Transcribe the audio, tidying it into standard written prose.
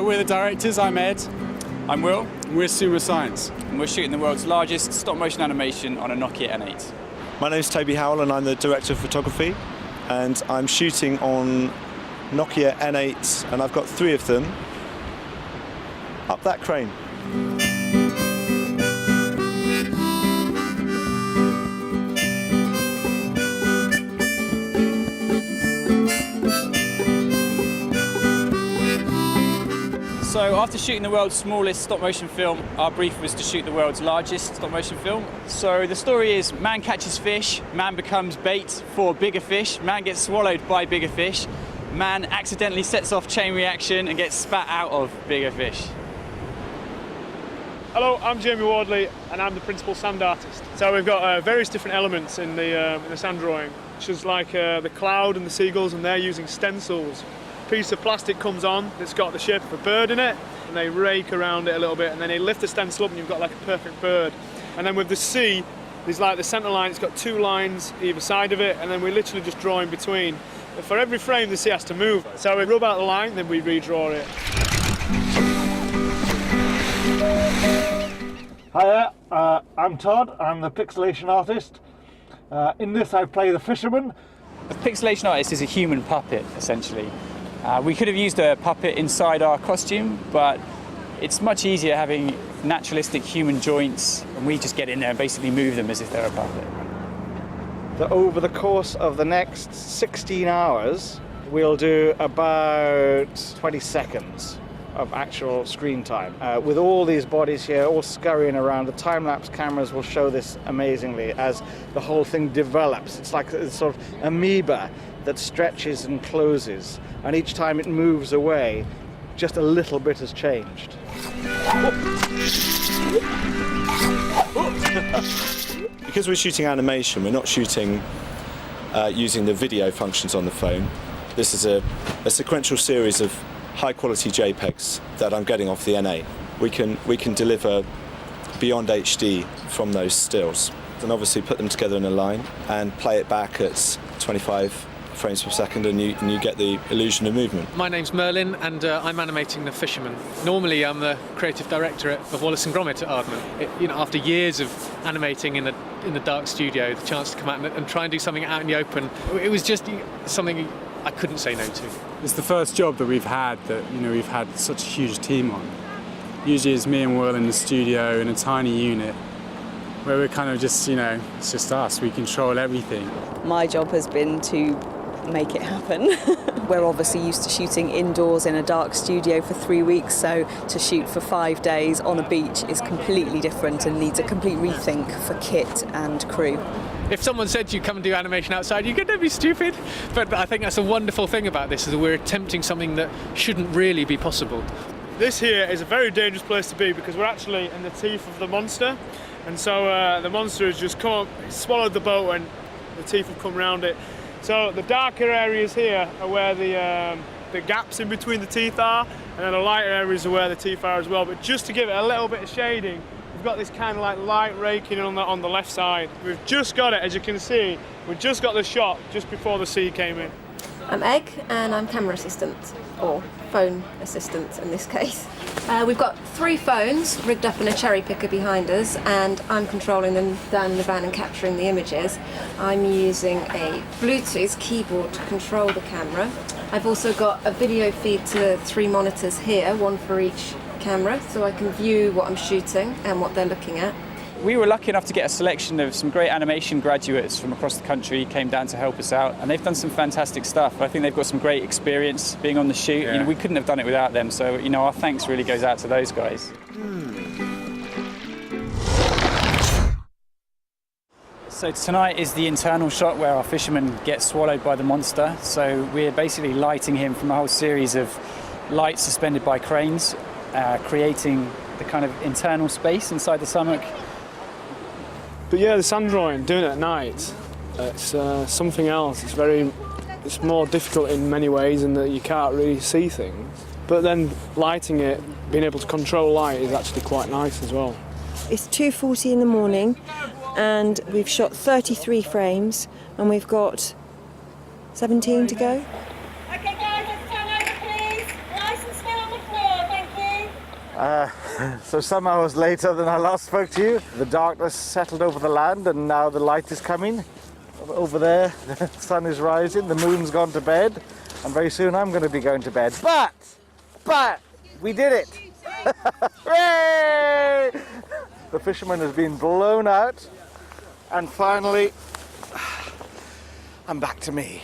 we're the directors. I'm Ed. I'm Will. And we're Sumo Science. And we're shooting the world's largest stop-motion animation on a Nokia N8. My name's Toby Howell and I'm the Director of Photography. And I'm shooting on Nokia N8s, and I've got 3 of them up that crane. So after shooting the world's smallest stop-motion film, our brief was to shoot the world's largest stop-motion film. So the story is man catches fish, man becomes bait for bigger fish, man gets swallowed by bigger fish, man accidentally sets off chain reaction and gets spat out of bigger fish. Hello, I'm Jamie Wardley and I'm the principal sand artist. So we've got various different elements in the sand drawing, which is like the cloud and the seagulls, and they're using stencils. A piece of plastic comes on that's got the shape of a bird in it, and they rake around it a little bit, and then they lift the stencil up and you've got like a perfect bird. And then with the sea, there's like the centre line, it's got 2 lines either side of it, and then we literally just draw in between. But for every frame the sea has to move. So we rub out the line, then we redraw it. Hiya, I'm Todd, I'm the pixelation artist. In this I play the fisherman. The pixelation artist is a human puppet, essentially. We could have used a puppet inside our costume, but it's much easier having naturalistic human joints, and we just get in there and basically move them as if they're a puppet. That over the course of the next 16 hours, we'll do about 20 seconds of actual screen time. With all these bodies here all scurrying around, the time-lapse cameras will show this amazingly as the whole thing develops. It's like a sort of amoeba that stretches and closes, and each time it moves away, just a little bit has changed. Because we're shooting animation, we're not shooting using the video functions on the phone. This is a sequential series of high-quality JPEGs that I'm getting off the N8. We can deliver beyond HD from those stills, and obviously put them together in a line and play it back at 25 frames per second, and you get the illusion of movement. My name's Merlin, and I'm animating the fisherman. Normally I'm the creative director of Wallace and Gromit at Aardman. After years of animating in the dark studio, the chance to come out and try and do something out in the open, it was just something I couldn't say no to. It's the first job that we've had we've had such a huge team on. Usually it's me and Will in the studio in a tiny unit where we're kind of just, it's just us. We control everything. My job has been to make it happen. We're obviously used to shooting indoors in a dark studio for 3 weeks, so to shoot for 5 days on a beach is completely different and needs a complete rethink for kit and crew. If someone said to you, come and do animation outside, you're going to be stupid. But I think that's a wonderful thing about this, is that we're attempting something that shouldn't really be possible. This here is a very dangerous place to be because we're actually in the teeth of the monster. And so the monster has just come up, swallowed the boat, and the teeth have come around it. So the darker areas here are where the gaps in between the teeth are, and then the lighter areas are where the teeth are as well. But just to give it a little bit of shading, we've got this kind of like light raking on the left side. We've just got it, as you can see, we've just got the shot just before the sea came in. I'm Egg, and I'm camera assistant, or phone assistant in this case. We've got 3 phones rigged up in a cherry picker behind us, and I'm controlling them down in the van and capturing the images. I'm using a Bluetooth keyboard to control the camera. I've also got a video feed to 3 monitors here, 1 for each camera, so I can view what I'm shooting and what they're looking at. We were lucky enough to get a selection of some great animation graduates from across the country, came down to help us out, and they've done some fantastic stuff. I think they've got some great experience being on the shoot. Yeah. We couldn't have done it without them, so our thanks really goes out to those guys. So tonight is the internal shot where our fisherman gets swallowed by the monster. So we're basically lighting him from a whole series of lights suspended by cranes, creating the kind of internal space inside the stomach. But yeah, the sand drawing, doing it at night, it's something else. It's more difficult in many ways in that you can't really see things. But then lighting it, being able to control light is actually quite nice as well. It's 2:40 in the morning and we've shot 33 frames and we've got 17 to go. Okay guys, let's turn over please. Nice and still on the floor, thank So some hours later than I last spoke to you, the darkness settled over the land and now the light is coming. Over there, the sun is rising, the moon's gone to bed, and very soon I'm going to be going to bed. But, we did it! Hooray! The fisherman has been blown out, and finally, I'm back to me.